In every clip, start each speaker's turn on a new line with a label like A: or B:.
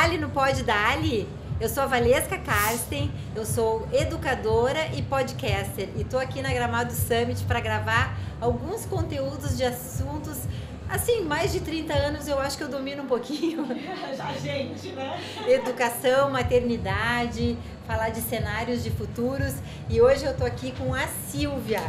A: Dali no Pod Dali. Eu sou a Valesca Karsten, eu sou educadora e podcaster e tô aqui na Gramado Summit para gravar alguns conteúdos de assuntos, assim, mais de 30 anos eu acho que eu domino um pouquinho.
B: A gente, né?
A: Educação, maternidade, falar de cenários de futuros e hoje eu tô aqui com a Silvia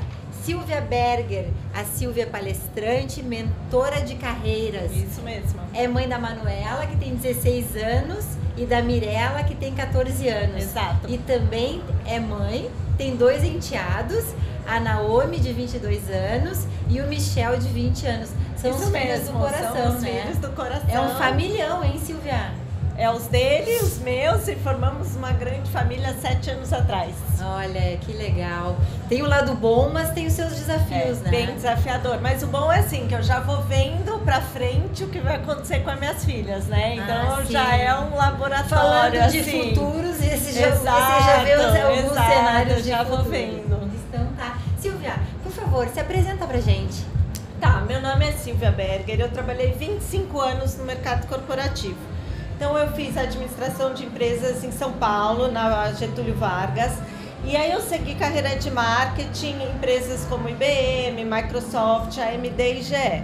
A: Berger. A Silvia é palestrante, mentora de carreiras.
B: Isso mesmo.
A: É mãe da Manuela, que tem 16 anos, e da Mirella, que tem 14 anos.
B: Exato.
A: E também é mãe, tem 2 enteados, a Naomi, de 22 anos, e o Michel, de 20 anos. São
B: Isso
A: os filhos do coração,
B: são os
A: né?
B: filhos do coração.
A: É um familhão, hein, Silvia?
B: É os dele, os meus, e formamos uma grande família 7 anos atrás.
A: Olha, que legal. Tem o lado bom, mas tem os seus desafios, né?
B: Bem desafiador. Mas o bom é assim, que eu já vou vendo pra frente o que vai acontecer com as minhas filhas, né? Então já é um laboratório,
A: falando de
B: assim.
A: futuros, você
B: Exato,
A: já vê alguns
B: exato,
A: cenários de
B: já
A: futuro.
B: vou vendo.
A: Então tá. Silvia, por favor, se apresenta pra gente.
B: Tá, meu nome é Silvia Berger, eu trabalhei 25 anos no mercado corporativo. Então eu fiz administração de empresas em São Paulo, na Getúlio Vargas, e aí eu segui carreira de marketing em empresas como IBM, Microsoft, AMD e GE.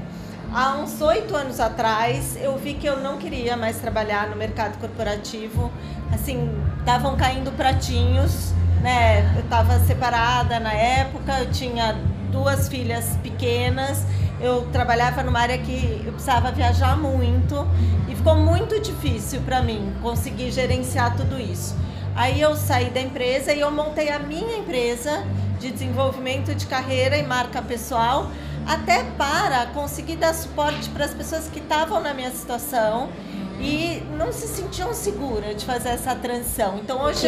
B: Há uns 8 anos atrás eu vi que eu não queria mais trabalhar no mercado corporativo, assim, estavam caindo pratinhos, né? Eu estava separada na época, eu tinha 2 filhas pequenas. Eu trabalhava numa área que eu precisava viajar muito e ficou muito difícil para mim conseguir gerenciar tudo isso. Aí eu saí da empresa e eu montei a minha empresa de desenvolvimento de carreira e marca pessoal, até para conseguir dar suporte para as pessoas que estavam na minha situação e não se sentiam seguras de fazer essa transição. Então hoje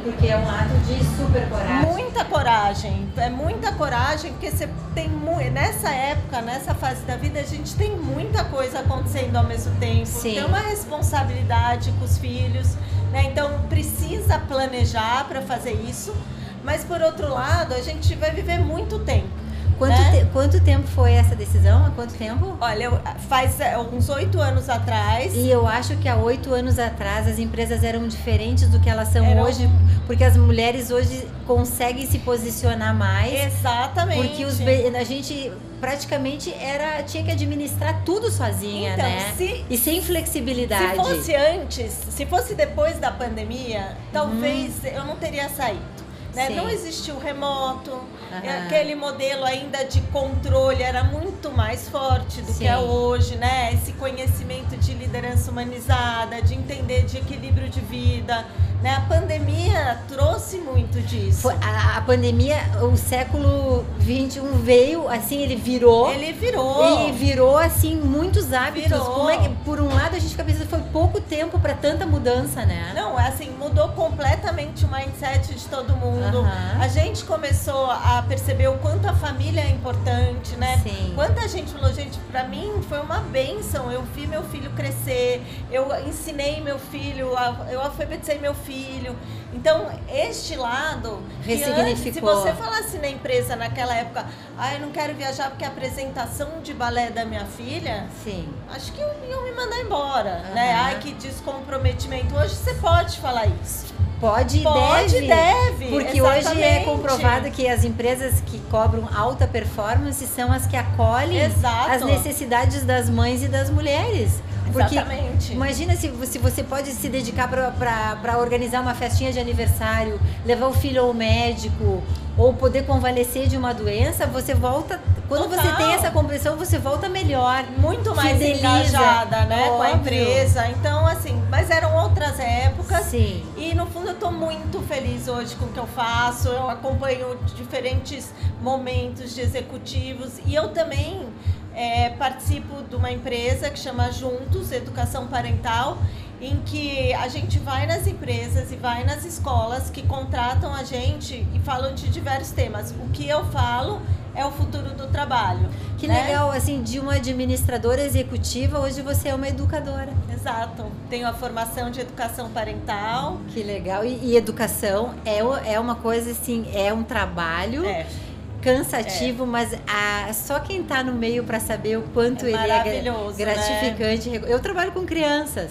A: porque é um ato de super coragem.
B: Muita coragem, é muita coragem, porque você tem nessa época, nessa fase da vida, a gente tem muita coisa acontecendo ao mesmo tempo.
A: Sim.
B: Tem uma responsabilidade com os filhos, né? Então precisa planejar para fazer isso, mas por outro lado, a gente vai viver muito tempo.
A: Quanto tempo foi essa decisão? Há quanto tempo?
B: Olha, faz uns 8 anos atrás.
A: E eu acho que há 8 anos atrás as empresas eram diferentes do que elas são hoje, porque as mulheres hoje conseguem se posicionar mais.
B: Exatamente.
A: Porque a gente praticamente tinha que administrar tudo sozinha,
B: então,
A: né? E sem flexibilidade.
B: Se fosse antes, se fosse depois da pandemia, talvez eu não teria saído. Né? Não existia o remoto, aquele modelo ainda de controle era muito mais forte do que é hoje, né? Esse conhecimento de liderança humanizada, de entender de equilíbrio de vida, né? A pandemia trouxe muito disso.
A: A pandemia, o século XXI veio, assim, ele virou.
B: Ele virou,
A: assim, muitos hábitos. Como é que, por um lado, a gente fica pensando, foi pouco tempo para tanta mudança, né?
B: Não, assim, mudou completamente o mindset de todo mundo. A gente começou a perceber o quanto a família é importante, né?
A: Sim.
B: Quanta gente falou, gente, pra mim foi uma bênção. Eu vi meu filho crescer, eu ensinei meu filho, eu alfabetizei meu filho. Então, este lado,
A: ressignificou.
B: Se você falasse na empresa naquela época, eu não quero viajar porque a apresentação de balé da minha filha, acho que iam me mandar embora, né? Ai, que descomprometimento. Hoje você pode falar isso.
A: Pode e deve. Porque
B: exatamente.
A: Hoje é comprovado que as empresas que cobram alta performance são as que acolhem as necessidades das mães e das mulheres. Porque
B: exatamente.
A: Imagina se você pode se dedicar para organizar uma festinha de aniversário, levar o filho ao médico ou poder convalescer de uma doença, você volta. Quando você tem essa compreensão, você volta melhor.
B: Muito mais engajada, né, com a empresa. Então, assim, mas eram outras épocas.
A: Sim.
B: E no fundo eu estou muito feliz hoje com o que eu faço. Eu acompanho diferentes momentos de executivos. E eu também participo de uma empresa que chama Juntos, Educação Parental, em que a gente vai nas empresas e vai nas escolas que contratam a gente e falam de diversos temas. O que eu falo é o futuro do trabalho.
A: Que legal, assim, de uma administradora executiva, hoje você é uma educadora.
B: Exato. Tenho a formação de educação parental.
A: Que legal. E educação é uma coisa, assim, é um trabalho cansativo, mas só quem está no meio para saber o quanto ele é gratificante. Né? Eu trabalho com crianças.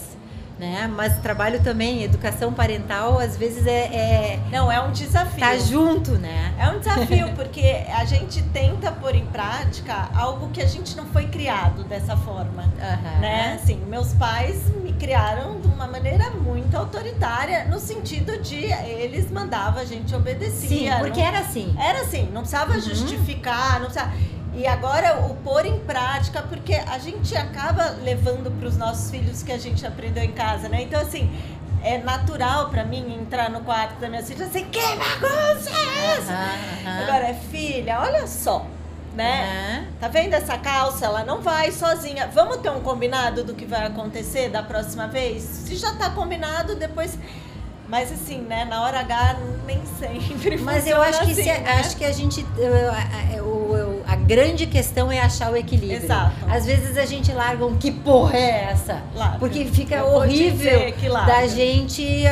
A: né? Mas trabalho também, educação parental, às vezes
B: Não, é um desafio.
A: Tá junto, né?
B: É um desafio, porque a gente tenta pôr em prática algo que a gente não foi criado dessa forma, né? Assim, meus pais me criaram de uma maneira muito autoritária, no sentido de eles mandavam, a gente obedecia.
A: Sim, porque era assim.
B: Era assim, não precisava justificar, não precisava... E agora o pôr em prática, porque a gente acaba levando para os nossos filhos que a gente aprendeu em casa, né? Então, assim, é natural para mim entrar no quarto da minha filha assim, que bagunça é essa? Agora, filha, olha só, né? Tá vendo essa calça? Ela não vai sozinha. Vamos ter um combinado do que vai acontecer da próxima vez? Se já tá combinado, depois... Mas assim, né, na hora H nem sempre.
A: Mas eu acho que
B: assim, né?
A: acho que a gente a grande questão é achar o equilíbrio.
B: Exato.
A: Às vezes a gente larga que porra é essa?
B: Larga.
A: Porque fica horrível da gente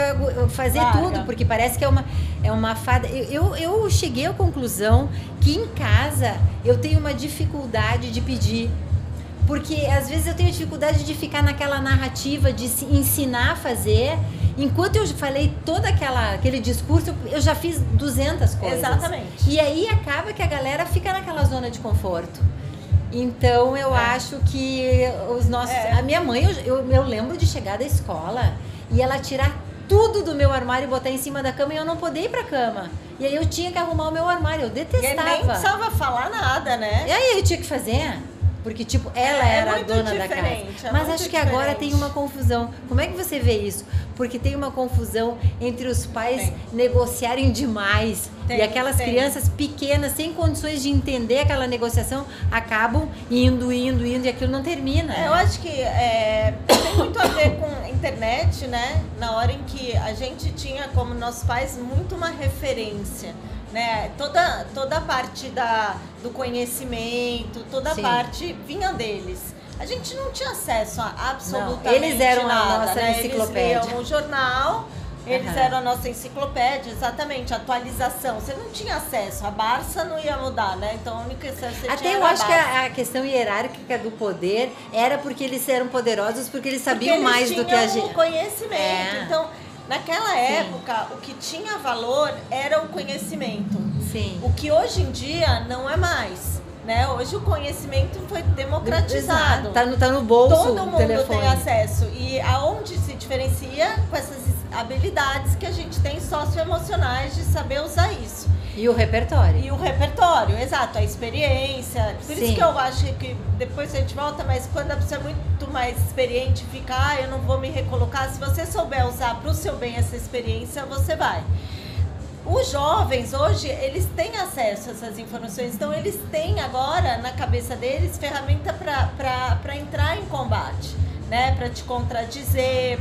A: fazer tudo, porque parece que é uma fada. Eu cheguei à conclusão que em casa eu tenho uma dificuldade de pedir. Porque às vezes eu tenho dificuldade de ficar naquela narrativa de se ensinar a fazer. Enquanto eu falei todo aquele discurso, eu já fiz 200 coisas.
B: Exatamente.
A: E aí acaba que a galera fica naquela zona de conforto. Então eu acho que os nossos... A minha mãe, eu lembro de chegar da escola e ela tirar tudo do meu armário e botar em cima da cama e eu não poder ir pra cama. E aí eu tinha que arrumar o meu armário, eu detestava.
B: E nem precisava falar nada, né?
A: E aí eu tinha que fazer... Porque, tipo, ela era a dona da casa. Mas acho que agora tem uma confusão. Como é que você vê isso? Porque tem uma confusão entre os pais negociarem demais. E aquelas crianças pequenas, sem condições de entender aquela negociação, acabam indo e aquilo não termina.
B: Eu acho que tem muito a ver com a internet, né? Na hora em que a gente tinha, como nossos pais, muito uma referência. Né? Toda a parte do conhecimento, toda a parte vinha deles. A gente não tinha acesso a absolutamente nada.
A: Eles eram
B: nada,
A: a nossa enciclopédia.
B: Eles liam um jornal, eles eram a nossa enciclopédia, exatamente, atualização. Você não tinha acesso, a Barça não ia mudar, né? Então a única acesso que você tinha
A: eu acho que a questão hierárquica do poder era porque eles eram poderosos, porque eles sabiam mais do que a gente.
B: Eles tinham conhecimento, então... Naquela época, o que tinha valor era o conhecimento.
A: Sim.
B: O que hoje em dia não é mais. Né? Hoje o conhecimento foi democratizado.
A: Tá no bolso.
B: Todo mundo
A: telefone.
B: tem acesso. E aonde se diferencia com essas habilidades que a gente tem socioemocionais de saber usar isso.
A: E o repertório.
B: E o repertório, exato, a experiência. Por isso que eu acho que depois a gente volta, mas quando a pessoa é muito mais experiente, fica, eu não vou me recolocar. Se você souber usar para o seu bem essa experiência, você vai. Os jovens hoje, eles têm acesso a essas informações, então eles têm agora na cabeça deles ferramenta para entrar em combate, né? Para te contradizer,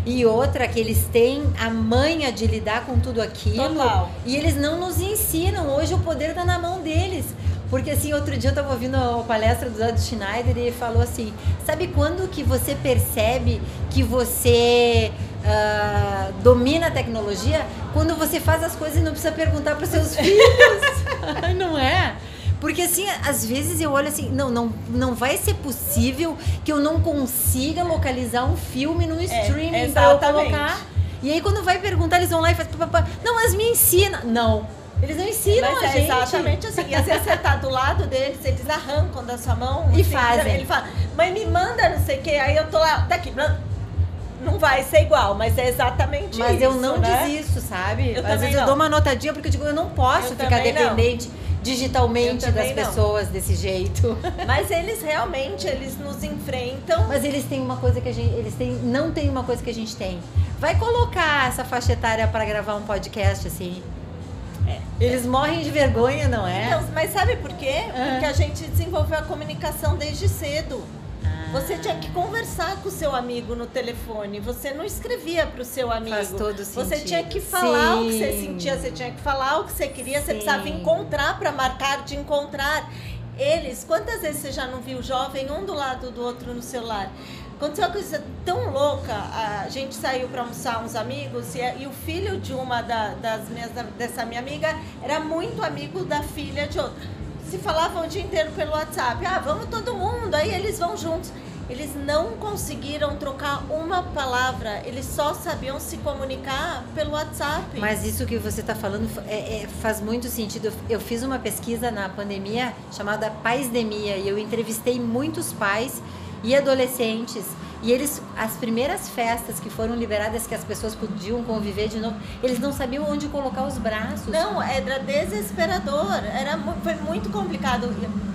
A: E outra, que eles têm a manha de lidar com tudo aquilo.
B: Total.
A: E eles não nos ensinam. Hoje o poder está na mão deles. Porque assim, outro dia eu estava ouvindo a palestra do Dado Schneider e ele falou assim, sabe quando que você percebe que você domina a tecnologia? Quando você faz as coisas e não precisa perguntar para os seus filhos. Não é? Porque assim, às vezes eu olho assim, não vai ser possível que eu não consiga localizar um filme no streaming para eu colocar. E aí quando vai perguntar, eles vão lá e fazem, não, mas me ensina. Não, eles não ensinam a gente.
B: Exatamente assim. E às vezes você tá do lado deles, eles arrancam da sua mão.
A: E
B: assim,
A: fazem.
B: Ele fala, mãe, me manda não sei o que, aí eu tô lá, daqui, não vai ser igual, mas é exatamente isso.
A: Mas eu não
B: né?
A: desisto, sabe?
B: Às
A: vezes eu dou uma notadinha porque eu digo, eu não posso ficar dependente digitalmente das pessoas desse jeito.
B: Mas eles realmente, eles nos enfrentam.
A: Mas eles têm uma coisa que a gente, não tem uma coisa que a gente tem. Vai colocar essa faixa etária para gravar um podcast assim. Eles morrem de vergonha, não é?
B: Não, mas sabe por quê? Porque a gente desenvolveu a comunicação desde cedo. Você tinha que conversar com o seu amigo no telefone. Você não escrevia para o seu amigo.
A: Faz todo sentido.
B: Você tinha que falar o que você sentia, você tinha que falar o que você queria, você precisava encontrar para marcar de encontrar. Eles, quantas vezes você já não viu jovem um do lado do outro no celular? Aconteceu uma coisa tão louca, a gente saiu para almoçar uns amigos e o filho de uma dessa minha amiga era muito amigo da filha de outra. Se falavam o dia inteiro pelo WhatsApp, vamos todo mundo, aí eles vão juntos. eles não conseguiram trocar uma palavra, eles só sabiam se comunicar pelo WhatsApp.
A: Mas isso que você está falando faz muito sentido. Eu fiz uma pesquisa na pandemia chamada Paisdemia e eu entrevistei muitos pais e adolescentes. E eles, as primeiras festas que foram liberadas, que as pessoas podiam conviver de novo, eles não sabiam onde colocar os braços.
B: Não, era desesperador, foi muito complicado.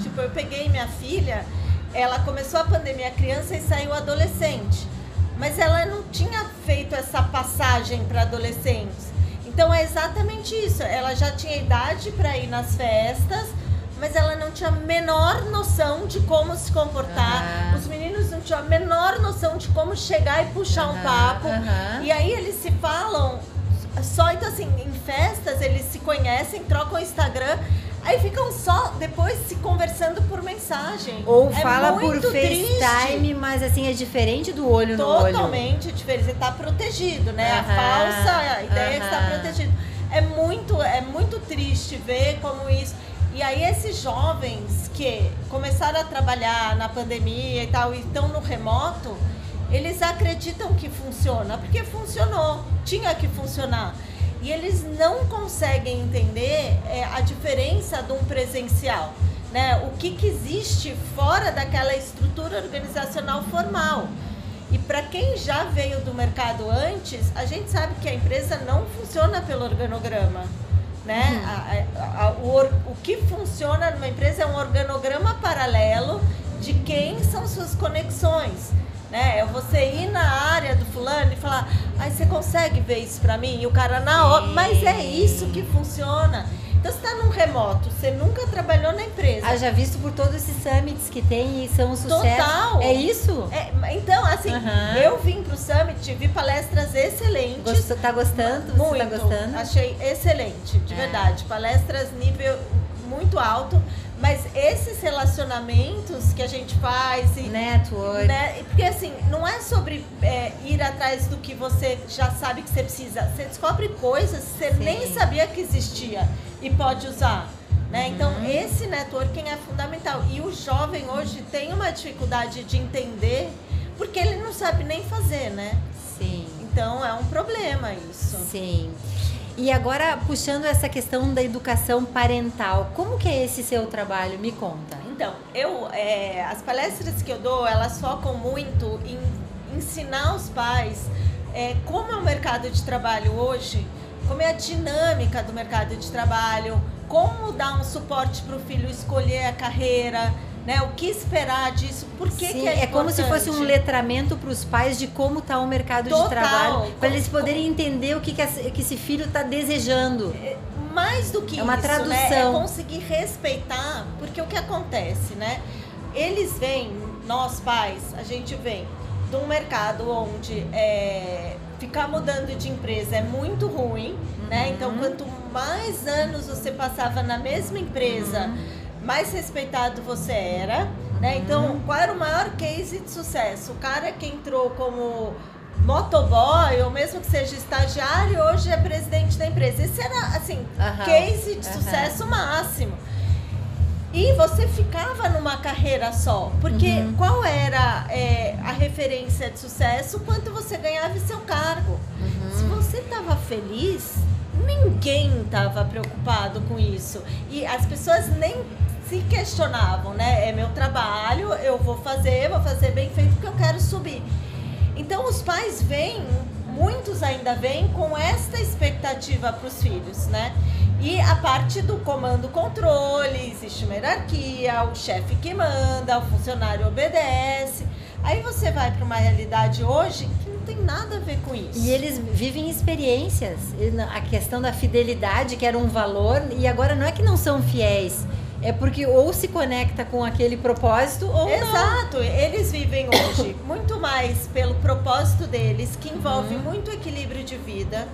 B: Tipo, eu peguei minha filha, ela começou a pandemia criança e saiu adolescente. Mas ela não tinha feito essa passagem para adolescentes. Então é exatamente isso, ela já tinha idade para ir nas festas, mas ela não tinha a menor noção de como se comportar. Os meninos não tinham a menor noção de como chegar e puxar um papo. E aí eles se falam só, então assim, em festas eles se conhecem, trocam o Instagram, aí ficam só depois se conversando por mensagem.
A: Ou fala por FaceTime, mas assim, é diferente do olho no olho.
B: Totalmente diferente, você tá protegido, né? A falsa ideia é que está protegido. É muito triste ver como isso... E aí esses jovens que começaram a trabalhar na pandemia e tal, e estão no remoto, eles acreditam que funciona, porque funcionou, tinha que funcionar. E eles não conseguem entender a diferença de um presencial, né? O que existe fora daquela estrutura organizacional formal. E para quem já veio do mercado antes, a gente sabe que a empresa não funciona pelo organograma. Né? O que funciona numa empresa é um organograma paralelo de quem são suas conexões, né? É você ir na área do fulano e falar, você consegue ver isso pra mim? E o cara na hora, mas é isso que funciona. Então você está num remoto, você nunca trabalhou na empresa.
A: Já visto por todos esses summits que tem e são um sucesso.
B: Total.
A: É isso?
B: Então, assim, eu vim pro Summit, vi palestras excelentes.
A: Tá gostando?
B: Muito.
A: Você tá gostando?
B: Achei excelente, de verdade. Palestras nível muito alto. Mas esses relacionamentos que a gente faz...
A: Network.
B: Né, porque assim, não é sobre ir atrás do que você já sabe que você precisa. Você descobre coisas que você nem sabia que existia e pode usar. Né? Então, esse networking é fundamental. E o jovem hoje tem uma dificuldade de entender porque ele não sabe nem fazer, né?
A: Sim.
B: Então, é um problema isso.
A: Sim. E agora, puxando essa questão da educação parental, como que é esse seu trabalho? Me conta.
B: Então, as palestras que eu dou, elas focam muito em ensinar os pais como é o mercado de trabalho hoje, como é a dinâmica do mercado de trabalho, como dar um suporte para o filho escolher a carreira, né? O que esperar disso, por que que é importante.
A: Como se fosse um letramento para os pais de como está o mercado de trabalho, para eles poderem entender o que esse filho está desejando.
B: Mais do que isso,
A: uma tradução.
B: Né? É conseguir respeitar, porque o que acontece, né? Eles vêm, nós pais, a gente vem de um mercado onde ficar mudando de empresa é muito ruim, né? Então, quanto mais anos você passava na mesma empresa, mais respeitado você era, né? Então, qual era o maior case de sucesso? O cara que entrou como motoboy, ou mesmo que seja estagiário, hoje é presidente da empresa. Esse era, assim, case de sucesso máximo. E você ficava numa carreira só, porque qual era a referência de sucesso? Quanto você ganhava em seu cargo. Se você estava feliz, ninguém estava preocupado com isso. E as pessoas nem se questionavam, né? É meu trabalho, eu vou fazer bem feito porque eu quero subir. Então os pais vêm, muitos ainda vêm com esta expectativa para os filhos, né? E a parte do comando-controle, existe uma hierarquia, o chefe que manda, o funcionário obedece. Aí você vai para uma realidade hoje que não tem nada a ver com isso.
A: E eles vivem experiências. A questão da fidelidade, que era um valor, e agora não é que não são fiéis. É porque ou se conecta com aquele propósito ou não.
B: Exato. Eles vivem hoje muito mais pelo propósito deles, que envolve muito equilíbrio de vida,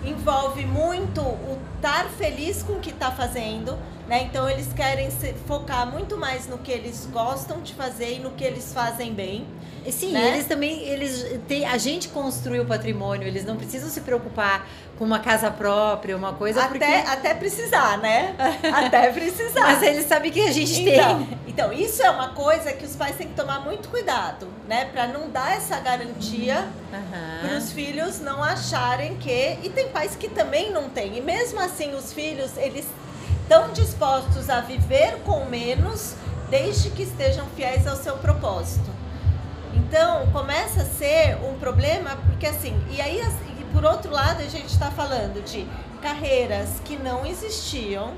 B: envolve muito o estar feliz com o que está fazendo, né? Então eles querem focar muito mais no que eles gostam de fazer e no que eles fazem bem.
A: Sim,
B: né?
A: Eles também, a gente construiu o patrimônio, eles não precisam se preocupar com uma casa própria, uma coisa
B: até precisar, né? Até precisar.
A: Mas eles sabem que a gente tem.
B: Então, isso é uma coisa que os pais têm que tomar muito cuidado, né? Para não dar essa garantia para os filhos não acharem que... E tem pais que também não têm. E mesmo assim, os filhos, eles estão dispostos a viver com menos, desde que estejam fiéis ao seu propósito. Então, começa a ser um problema, porque assim, e aí, por outro lado, a gente está falando de carreiras que não existiam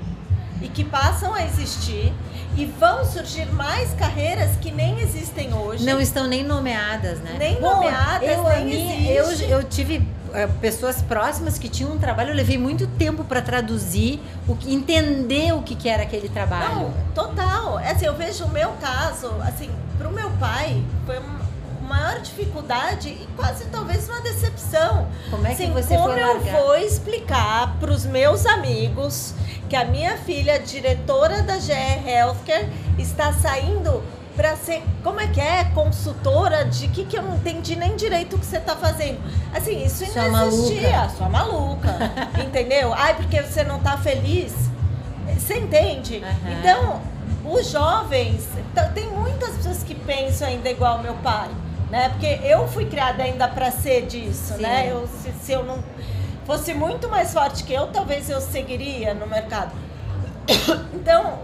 B: e que passam a existir, e vão surgir mais carreiras que nem existem hoje.
A: Não estão nem nomeadas, né?
B: Nem nomeadas, nem existe.
A: Eu tive pessoas próximas que tinham um trabalho, eu levei muito tempo para traduzir, entender o que era aquele trabalho.
B: Não, total. Assim, eu vejo o meu caso, assim, para o meu pai, foi maior dificuldade e quase talvez uma decepção.
A: Como é que você foi largar?
B: Como eu vou explicar para os meus amigos que a minha filha, diretora da GE Healthcare, está saindo para ser, como é que é, consultora de que eu não entendi nem direito o que você está fazendo. Assim, isso não existia. Sua maluca. Entendeu? Ai, porque você não está feliz. Você entende? Então, os jovens, tem muitas pessoas que pensam ainda igual meu pai. Né? Porque eu fui criada ainda para ser disso, sim, né? Se eu não fosse muito mais forte que eu, talvez eu seguiria no mercado. Então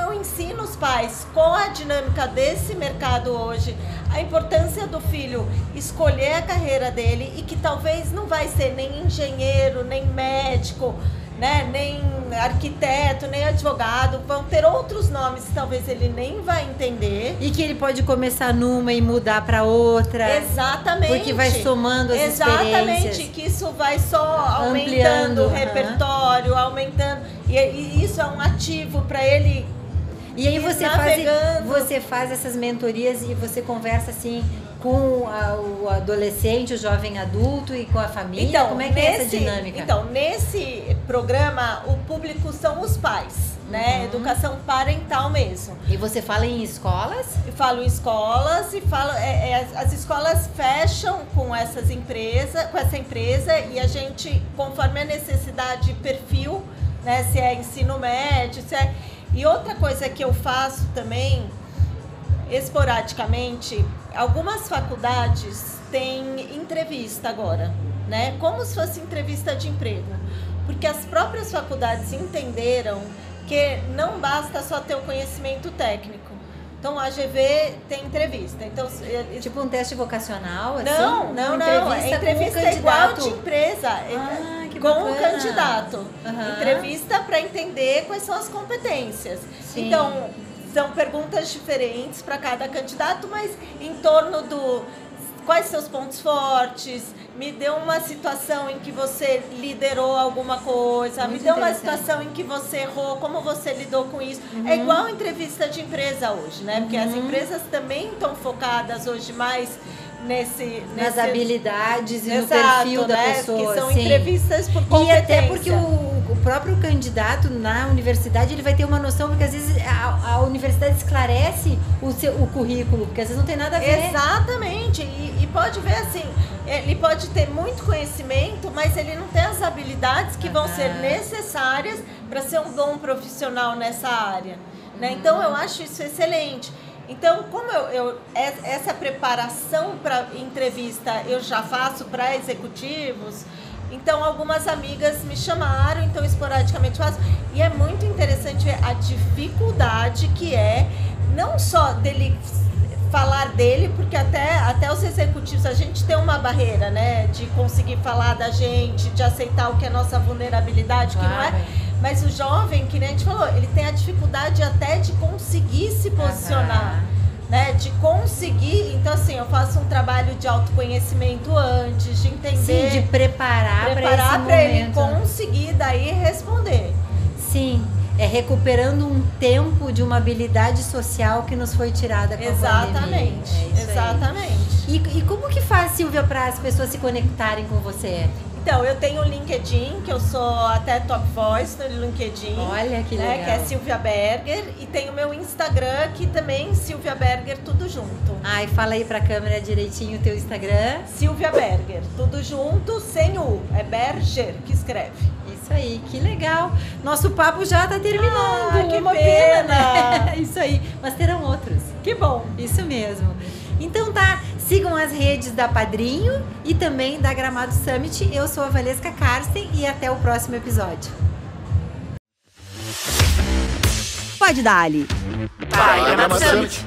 B: eu ensino os pais, com a dinâmica desse mercado hoje, a importância do filho escolher a carreira dele e que talvez não vai ser nem engenheiro, nem médico, né? Nem arquiteto, nem advogado, vão ter outros nomes que talvez ele nem vai entender.
A: E que ele pode começar numa e mudar para outra.
B: Exatamente.
A: Porque vai somando as experiências.
B: Exatamente, que isso vai só aumentando o repertório, aumentando. E isso é um ativo para ele.
A: E aí você faz essas mentorias e você conversa assim com o adolescente, o jovem adulto e com a família? Então, como é que é essa dinâmica?
B: Então, nesse programa, o público são os pais, né? Educação parental mesmo.
A: E você fala em escolas?
B: Eu falo em escolas e falo... as escolas fecham com essa empresa e a gente, conforme a necessidade, perfil, né? Se é ensino médio, se é... E outra coisa que eu faço também, esporadicamente, algumas faculdades têm entrevista agora, né? Como se fosse entrevista de emprego. Porque as próprias faculdades entenderam que não basta só ter o conhecimento técnico. Então, a AGV tem entrevista. Então,
A: tipo um teste vocacional? Assim?
B: Não. É entrevista igual de empresa. Com o candidato. Entrevista para entender quais são as competências. Sim. Então, são perguntas diferentes para cada candidato, mas em torno do quais seus pontos fortes, me deu uma situação em que você liderou alguma coisa, muito me deu uma situação em que você errou, como você lidou com isso. É igual entrevista de empresa hoje, né? Porque as empresas também estão focadas hoje mais nas
A: habilidades e no perfil da pessoa.
B: Que são entrevistas por competência.
A: E até porque o próprio candidato na universidade, ele vai ter uma noção, porque às vezes a universidade esclarece o currículo, porque às vezes não tem nada a ver.
B: Exatamente. E pode ver assim, ele pode ter muito conhecimento, mas ele não tem as habilidades que vão ser necessárias para ser um bom profissional nessa área. Né? Então, eu acho isso excelente. Então, como essa preparação para entrevista eu já faço para executivos, então algumas amigas me chamaram, então esporadicamente faço. E é muito interessante ver a dificuldade que é, não só dele falar dele, porque até os executivos, a gente tem uma barreira, né? De conseguir falar da gente, de aceitar o que é nossa vulnerabilidade, claro, que não é... Mas o jovem, que nem a gente falou, ele tem a dificuldade até de conseguir se posicionar, né? De conseguir... Então, assim, eu faço um trabalho de autoconhecimento antes, de entender...
A: Sim, de preparar
B: para ele conseguir daí responder.
A: Sim, recuperando um tempo de uma habilidade social que nos foi tirada com a pandemia.
B: Exatamente.
A: E como que faz, Silvia, para as pessoas se conectarem com você?
B: Então, eu tenho o LinkedIn, que eu sou até top voice no LinkedIn.
A: Olha que legal.
B: Que é Silvia Berger. E tem o meu Instagram, que também Silvia Berger, tudo junto.
A: Ai, fala aí pra câmera direitinho o teu Instagram.
B: Silvia Berger, tudo junto, sem U. É Berger que escreve.
A: Isso aí, que legal. Nosso papo já tá terminando.
B: Que
A: uma
B: pena.
A: né? Isso aí, mas terão outros.
B: Que bom.
A: Isso mesmo. Então tá, sigam as redes da Padrinho e também da Gramado Summit. Eu sou a Valesca Karsten e até o próximo episódio.
C: Pode dar ali.
D: Vai, Gramado Summit.